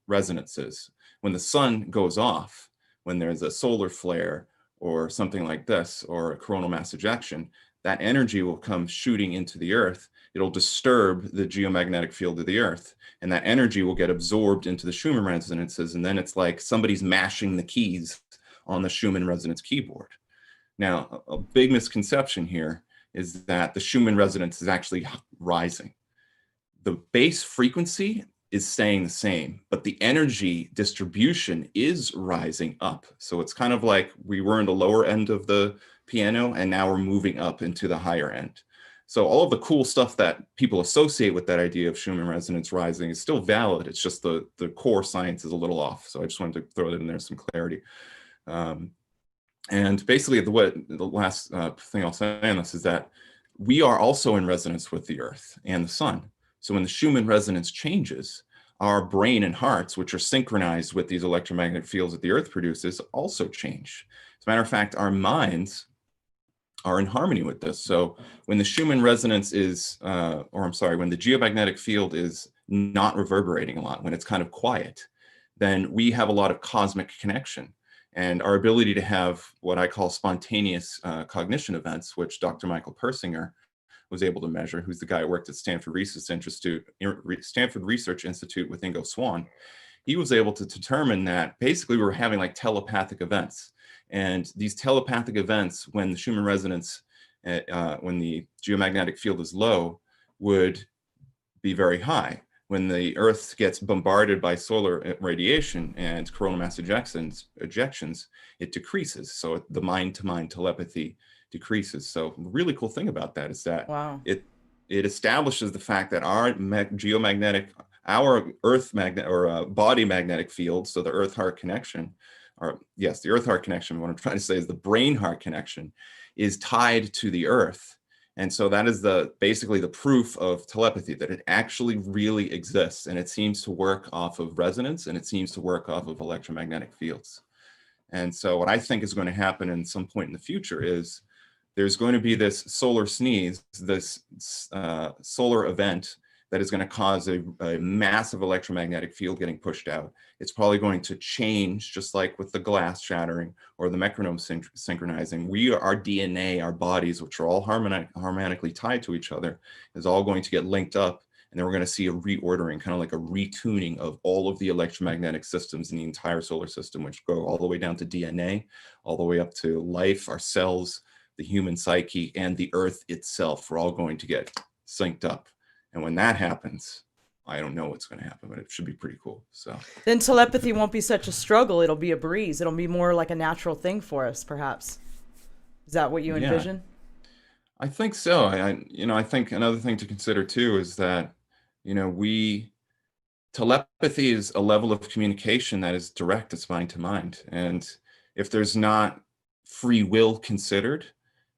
resonances. When the sun goes off, when there's a solar flare or something like this, or a coronal mass ejection, that energy will come shooting into the Earth. It'll disturb the geomagnetic field of the Earth, and that energy will get absorbed into the Schumann resonances. And then it's like somebody's mashing the keys on the Schumann resonance keyboard. Now, a big misconception here is that the Schumann resonance is actually rising. The base frequency is staying the same, but the energy distribution is rising up. So it's kind of like we were in the lower end of the piano, and now we're moving up into the higher end. So all of the cool stuff that people associate with that idea of Schumann resonance rising is still valid. It's just the core science is a little off. So I just wanted to throw that in there, some clarity. And basically, the last thing I'll say on this is that we are also in resonance with the Earth and the sun. So when the Schumann resonance changes, our brain and hearts, which are synchronized with these electromagnetic fields that the Earth produces, also change. As a matter of fact, our minds are in harmony with this. So when the Schumann resonance is, when the geomagnetic field is not reverberating a lot, when it's kind of quiet, then we have a lot of cosmic connection. And our ability to have what I call spontaneous cognition events, which Dr. Michael Persinger was able to measure, who's the guy who worked at Stanford Research Institute with Ingo Swann. He was able to determine that basically we were having like telepathic events. And these telepathic events, when the Schumann resonance, when the geomagnetic field is low, would be very high. When the Earth gets bombarded by solar radiation and coronal mass ejections, it decreases. So the mind-to-mind telepathy decreases. So the really cool thing about that is that it establishes the fact that our Earth magnet or body magnetic field, so the Earth-heart connection, the Earth-heart connection, what I'm trying to say is the brain-heart connection, is tied to the Earth. And so that is basically the proof of telepathy, that it actually really exists, and it seems to work off of resonance, and it seems to work off of electromagnetic fields. And so what I think is going to happen in some point in the future is there's going to be this solar sneeze, this solar event that is going to cause a massive electromagnetic field getting pushed out. It's probably going to change, just like with the glass shattering or the metronome synchronizing. Our DNA, our bodies, which are all harmonically tied to each other, is all going to get linked up. And then we're going to see a reordering, kind of like a retuning of all of the electromagnetic systems in the entire solar system, which go all the way down to DNA, all the way up to life, our cells, the human psyche, and the Earth itself. We're all going to get synced up. And when that happens, I don't know what's going to happen, but it should be pretty cool. So then telepathy won't be such a struggle. It'll be a breeze. It'll be more like a natural thing for us, perhaps. Is that what you envision? Yeah, I think so. I think another thing to consider too is that, telepathy is a level of communication that is direct, it's mind to mind. And if there's not free will considered,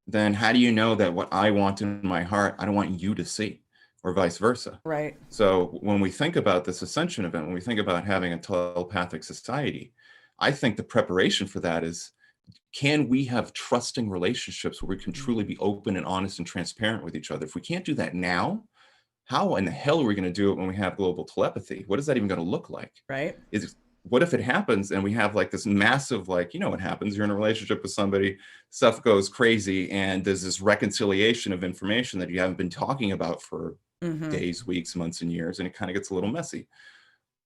then how do you know that what I want in my heart, I don't want you to see, or vice versa? Right. So when we think about this ascension event, when we think about having a telepathic society, I think the preparation for that is, can we have trusting relationships where we can truly be open and honest and transparent with each other? If we can't do that now, how in the hell are we going to do it when we have global telepathy? What is that even going to look like? Right. What if it happens and we have like this massive, like, you know what happens? You're in a relationship with somebody, stuff goes crazy, and there's this reconciliation of information that you haven't been talking about for days, weeks, months, and years, and it kind of gets a little messy.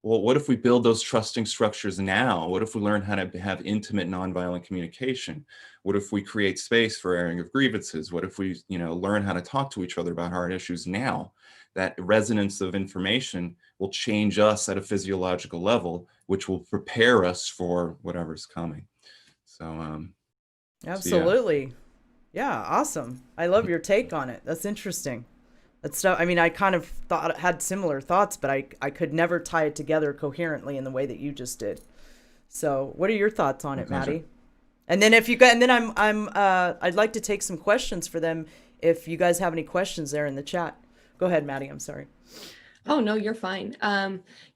Well, what if we build those trusting structures now? What if we learn how to have intimate, nonviolent communication? What if we create space for airing of grievances? What if we, learn how to talk to each other about hard issues now? That resonance of information will change us at a physiological level, which will prepare us for whatever's coming. So, absolutely. Yeah, awesome. I love your take on it. That's interesting. That's stuff. I mean, I kind of had similar thoughts, but I could never tie it together coherently in the way that you just did. So, what are your thoughts on it, Maddie? And then I'd like to take some questions for them if you guys have any questions there in the chat. Go ahead, Maddie. I'm sorry. Oh, no, you're fine.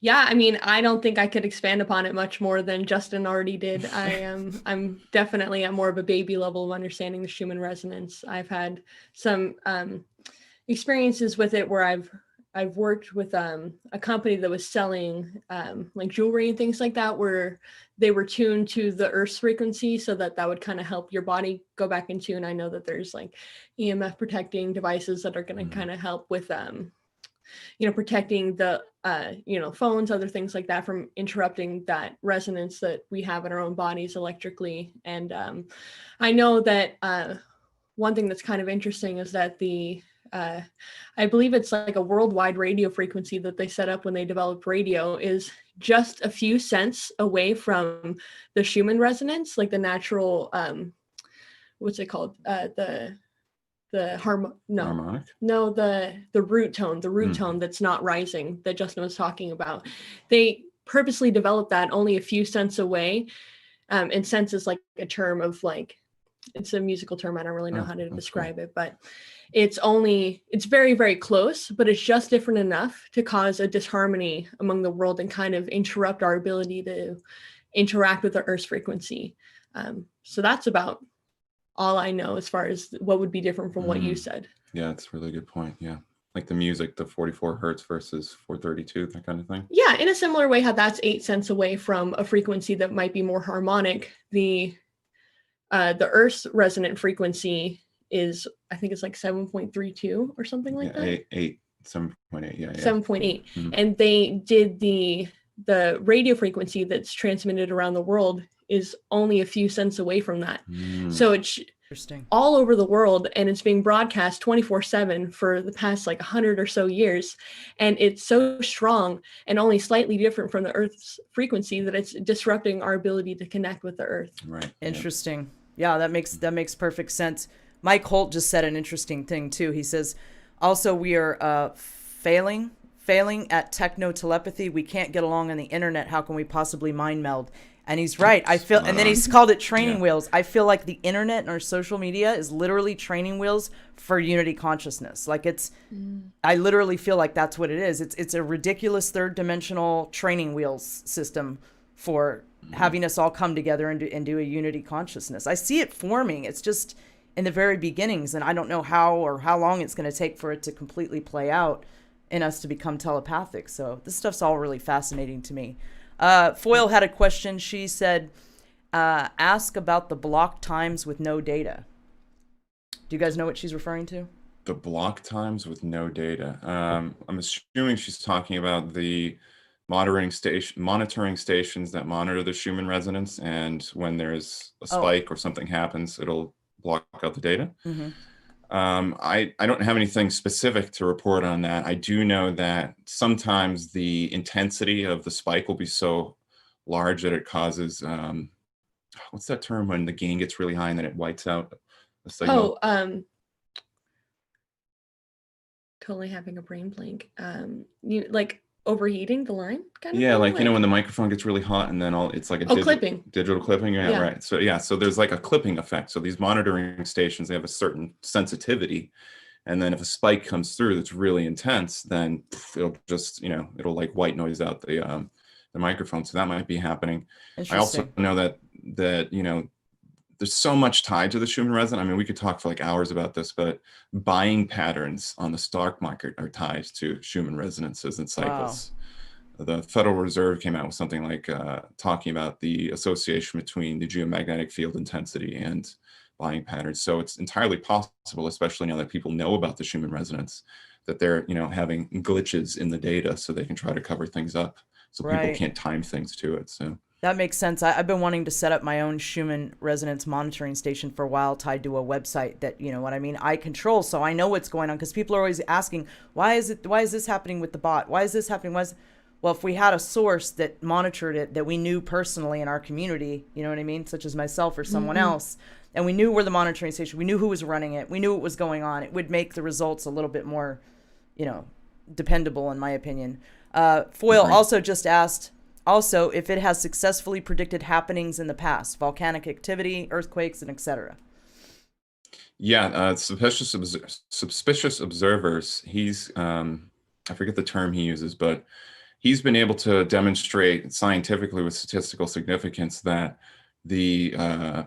Yeah, I mean, I don't think I could expand upon it much more than Justin already did. I'm definitely at more of a baby level of understanding the Schumann resonance. I've had some experiences with it where I've worked with a company that was selling like jewelry and things like that, where they were tuned to the Earth's frequency so that would kind of help your body go back in tune. I know that there's like EMF protecting devices that are going to kind of help with protecting the phones, other things like that, from interrupting that resonance that we have in our own bodies electrically. And I know that one thing that's kind of interesting is that I believe it's like a worldwide radio frequency that they set up when they developed radio is just a few cents away from the Schumann resonance, like the natural, what's it called? The harmonic? No, the root tone that's not rising that Justin was talking about. They purposely developed that only a few cents away. And cents is like a term of like, it's a musical term. I don't really know how to describe it, but it's very, very close, but it's just different enough to cause a disharmony among the world and kind of interrupt our ability to interact with the Earth's frequency. So that's about all I know as far as what would be different from what you said. Yeah, that's a really good point. Yeah. Like the music, the 44 hertz versus 432, that kind of thing. Yeah, in a similar way, how that's 8 cents away from a frequency that might be more harmonic. The Earth's resonant frequency is, I think it's like 7.32 or something like that. 7.8, yeah. 7.8. And they did the radio frequency that's transmitted around the world is only a few cents away from that. So it's interesting all over the world, and it's being broadcast 24/7 for the past like 100 or so years. And it's so strong and only slightly different from the Earth's frequency that it's disrupting our ability to connect with the Earth. Right. Interesting. Yeah, that makes perfect sense. Mike Holt just said an interesting thing too. He says, also, we are failing at techno telepathy. We can't get along on the internet. How can we possibly mind meld? And he's right. And then he's called it training wheels. I feel like the internet and our social media is literally training wheels for unity consciousness. Like I literally feel like that's what it is. It's a ridiculous third dimensional training wheels system for having us all come together and do a unity consciousness. I see it forming. It's just in the very beginnings, and I don't know how long it's going to take for it to completely play out in us to become telepathic. So this stuff's all really fascinating to me. Foyle had a question. She said, ask about the block times with no data. Do you guys know what she's referring to? The block times with no data. I'm assuming she's talking about the monitoring stations that monitor the Schumann resonance, and when there's a spike or something happens, it'll block out the data. I don't have anything specific to report on that. I do know that sometimes the intensity of the spike will be so large that it causes, what's that term when the gain gets really high and then it whites out the signal? Totally having a brain blank. overheating the line kind of Yeah, thing? like, you know, when the microphone gets really hot and then it's like a clipping. digital clipping. Yeah, Yeah. right. So yeah, so there's like a clipping effect. So these monitoring stations, they have a certain sensitivity. And then if a spike comes through that's really intense, then it'll just, you know, it'll like white noise out the microphone. So that might be happening. I also Interesting. know that, you know, there's so much tied to the Schumann resonance. I mean, we could talk for like hours about this, but buying patterns on the stock market are tied to Schumann resonances and Wow. cycles. The Federal Reserve came out with something like talking about the association between the geomagnetic field intensity and buying patterns. So it's entirely possible, especially now that people know about the Schumann resonance, that they're, you know, having glitches in the data so they can try to cover things up so people Right. can't time things to it. So That makes sense. I've been wanting to set up my own Schumann resonance monitoring station for a while, tied to a website that, you know what I mean, I control, so I know what's going on. Because people are always asking, why is this happening with the bot? Why is this happening? Well, if we had a source that monitored it that we knew personally in our community, you know what I mean, such as myself or someone else, and we knew where the monitoring station, we knew who was running it, we knew what was going on, it would make the results a little bit more, you know, dependable, in my opinion. Foyle agreed. also just asked, also, if it has successfully predicted happenings in the past, volcanic activity, earthquakes, and etc. Yeah, suspicious observers. He's I forget the term he uses, but he's been able to demonstrate scientifically with statistical significance that the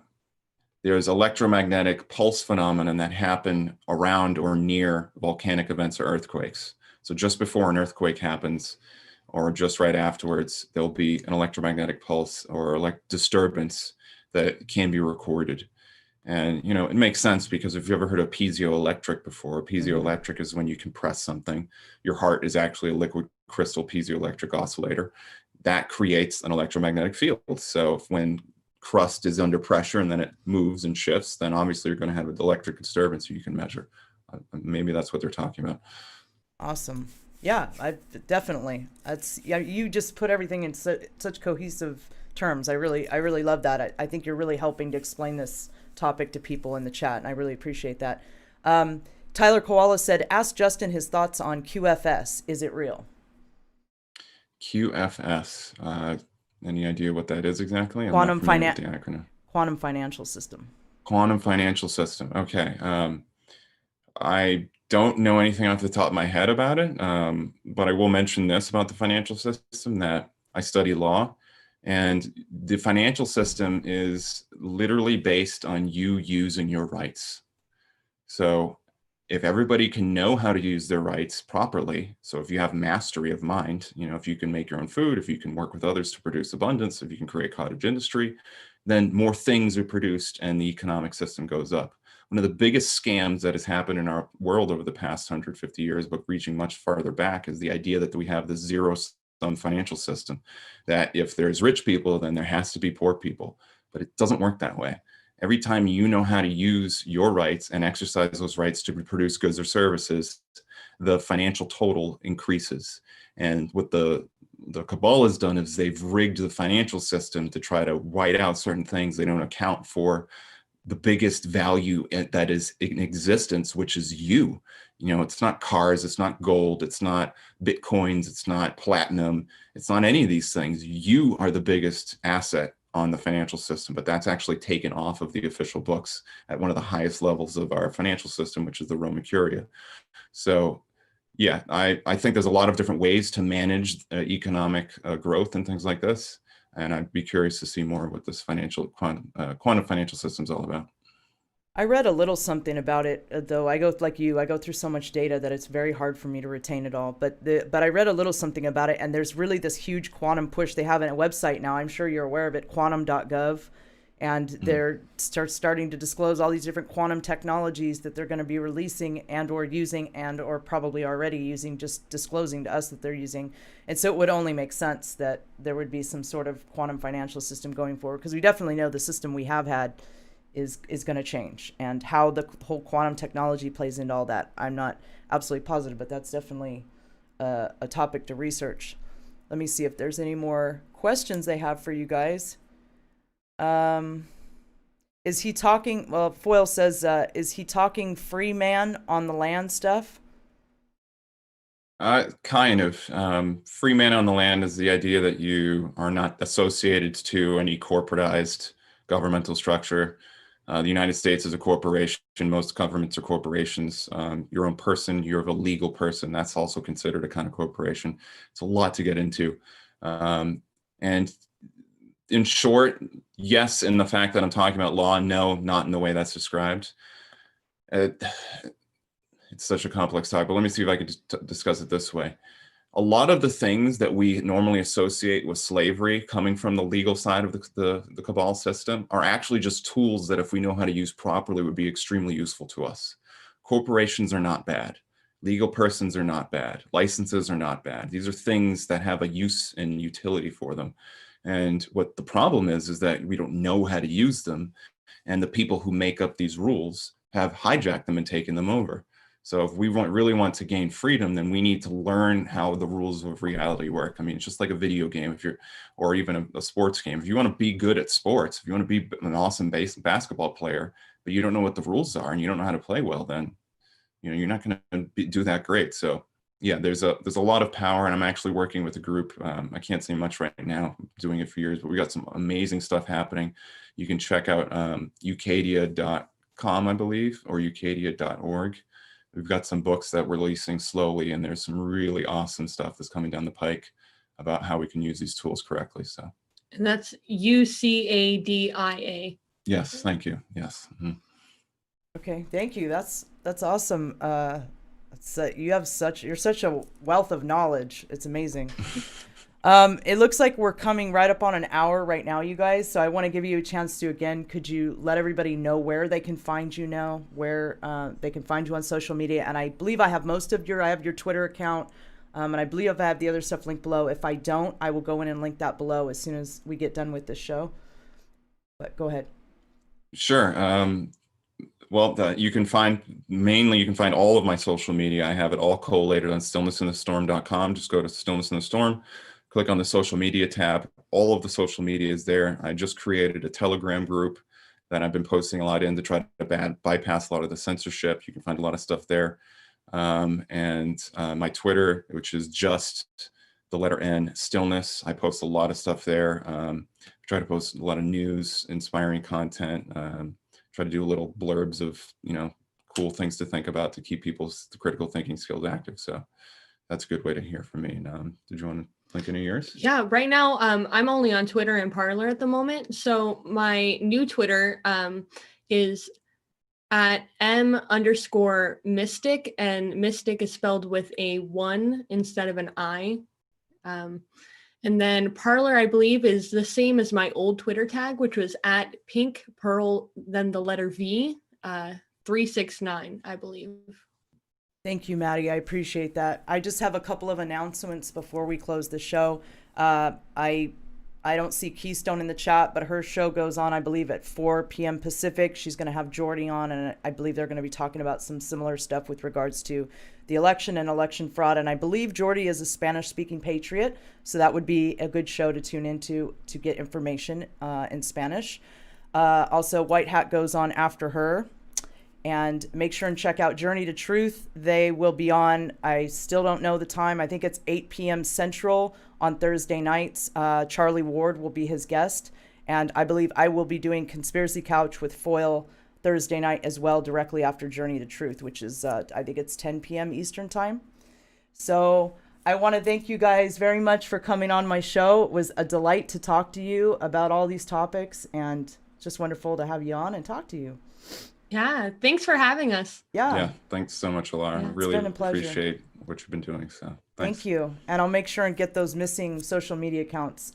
there's electromagnetic pulse phenomenon that happen around or near volcanic events or earthquakes. So just before an earthquake happens, or just right afterwards, there'll be an electromagnetic pulse or like disturbance that can be recorded. And, you know, it makes sense because if you've ever heard of piezoelectric before, piezoelectric is when you compress something. Your heart is actually a liquid crystal piezoelectric oscillator that creates an electromagnetic field. So when crust is under pressure and then it moves and shifts, then obviously you're going to have an electric disturbance you can measure. Maybe that's what they're talking about. Awesome. Yeah, I definitely. That's, yeah. You just put everything in such cohesive terms. I really love that. I think you're really helping to explain this topic to people in the chat, and I really appreciate that. Tyler Koala said, "Ask Justin his thoughts on QFS. Is it real?" QFS. Any idea what that is exactly? I'm not Quantum familiar with finan the acronym. Quantum financial system. Quantum financial system. Okay. I don't know anything off the top of my head about it, but I will mention this about the financial system, that I study law, and the financial system is literally based on you using your rights. So if everybody can know how to use their rights properly, so if you have mastery of mind, you know, if you can make your own food, if you can work with others to produce abundance, if you can create cottage industry, then more things are produced and the economic system goes up. One of the biggest scams that has happened in our world over the past 150 years, but reaching much farther back, is the idea that we have this zero-sum financial system, that if there's rich people, then there has to be poor people. But it doesn't work that way. Every time you know how to use your rights and exercise those rights to produce goods or services, the financial total increases. And what the cabal has done is they've rigged the financial system to try to white out certain things. They don't account for the biggest value that is in existence, which is you. You know, it's not cars, it's not gold, it's not bitcoins, it's not platinum, it's not any of these things. You are the biggest asset on the financial system, but that's actually taken off of the official books at one of the highest levels of our financial system, which is the Roman Curia. So yeah, I think there's a lot of different ways to manage economic growth and things like this. And I'd be curious to see more what this quantum financial system is all about. I read a little something about it, though. I go like you. I go through so much data that it's very hard for me to retain it all. But I read a little something about it, and there's really this huge quantum push. They have a website now. I'm sure you're aware of it, quantum.gov, and they're starting to disclose all these different quantum technologies that they're going to be releasing and or using and or probably already using, just disclosing to us that they're using. And so it would only make sense that there would be some sort of quantum financial system going forward, because we definitely know the system we have had is going to change, and how the whole quantum technology plays into all that, I'm not absolutely positive, but that's definitely a topic to research. Let me see if there's any more questions they have for you guys. Is he talking, well, Foyle says, is he talking free man on the land stuff? Kind of. Free man on the land is the idea that you are not associated to any corporatized governmental structure. The United States is a corporation. Most governments are corporations. Your own person, you're a legal person. That's also considered a kind of corporation. It's a lot to get into. And in short, yes, in the fact that I'm talking about law, no, not in the way that's described. It's such a complex topic, but let me see if I could discuss it this way. A lot of the things that we normally associate with slavery coming from the legal side of the cabal system are actually just tools that, if we know how to use properly, would be extremely useful to us. Corporations are not bad. Legal persons are not bad. Licenses are not bad. These are things that have a use and utility for them. And what the problem is that we don't know how to use them. And the people who make up these rules have hijacked them and taken them over. So if we really want to gain freedom, then we need to learn how the rules of reality work. I mean, it's just like a video game, or even a sports game. If you want to be good at sports, if you want to be an awesome basketball player, but you don't know what the rules are and you don't know how to play well, then you're not going to do that great. So yeah, there's a lot of power, and I'm actually working with a group. I can't say much right now. I'm doing it for years, but we got some amazing stuff happening. You can check out ucadia.com, I believe, or ucadia.org. We've got some books that we're releasing slowly, and there's some really awesome stuff that's coming down the pike about how we can use these tools correctly. So, and that's UCADIA. Yes, thank you. Yes. Mm-hmm. Okay, thank you. That's awesome. You're such a wealth of knowledge. It's amazing. It looks like we're coming right up on an hour right now, you guys. So I want to give you a chance to, again, could you let everybody know where they can find you now, where they can find you on social media? And I believe I have I have your Twitter account, and I believe I have the other stuff linked below. If I don't, I will go in and link that below as soon as we get done with this show. But go ahead. Sure. Well, you can find all of my social media. I have it all collated on stillnessinthestorm.com. Just go to Stillness in the Storm. Click on the social media tab. All of the social media is there. I just created a Telegram group that I've been posting a lot in to try to bypass a lot of the censorship. You can find a lot of stuff there. And my Twitter, which is just the letter N, Stillness. I post a lot of stuff there. Try to post a lot of news, inspiring content. Try to do little blurbs of, cool things to think about to keep people's critical thinking skills active. So that's a good way to hear from me. Did you want to link any of yours? Yeah, right now I'm only on Twitter and Parler at the moment. So my new Twitter is at @m_mystic, and mystic is spelled with a 1 instead of an I. And then Parler, I believe, is the same as my old Twitter tag, which was at pink pearl, then the letter V, 369, I believe. Thank you, Maddie. I appreciate that. I just have a couple of announcements before we close the show. I don't see Keystone in the chat, but her show goes on, I believe, at 4 p.m. Pacific. She's going to have Jordy on, and I believe they're going to be talking about some similar stuff with regards to the election and election fraud. And I believe Jordy is a Spanish-speaking patriot, so that would be a good show to tune into to get information in Spanish. Also, White Hat goes on after her. And make sure and check out Journey to Truth. They will be on, I still don't know the time. I think it's 8 p.m. Central on Thursday nights. Charlie Ward will be his guest. And I believe I will be doing Conspiracy Couch with Foil Thursday night as well, directly after Journey to Truth, which is, I think it's 10 p.m. Eastern time. So I want to thank you guys very much for coming on my show. It was a delight to talk to you about all these topics, and just wonderful to have you on and talk to you. Yeah, thanks for having us. Yeah, thanks so much, Alara. Yeah, really appreciate what you've been doing. So thanks. Thank you. And I'll make sure and get those missing social media accounts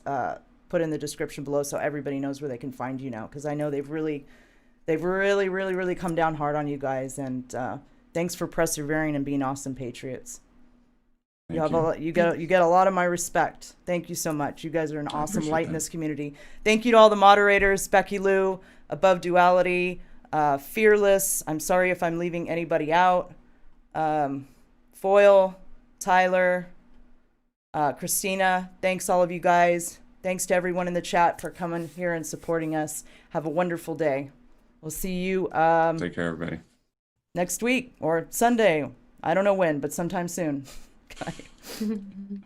put in the description below so everybody knows where they can find you now, because I know they've really come down hard on you guys. And thanks for persevering and being awesome patriots. You get a lot of my respect. Thank you so much. You guys are an awesome light in this community. Thank you to all the moderators, Becky Lou, Above Duality, Fearless. I'm sorry if I'm leaving anybody out. Foil, Tyler, Christina. Thanks all of you guys. Thanks to everyone in the chat for coming here and supporting us. Have a wonderful day. We'll see you take care, everybody. Next week or Sunday. I don't know when, but sometime soon. Bye.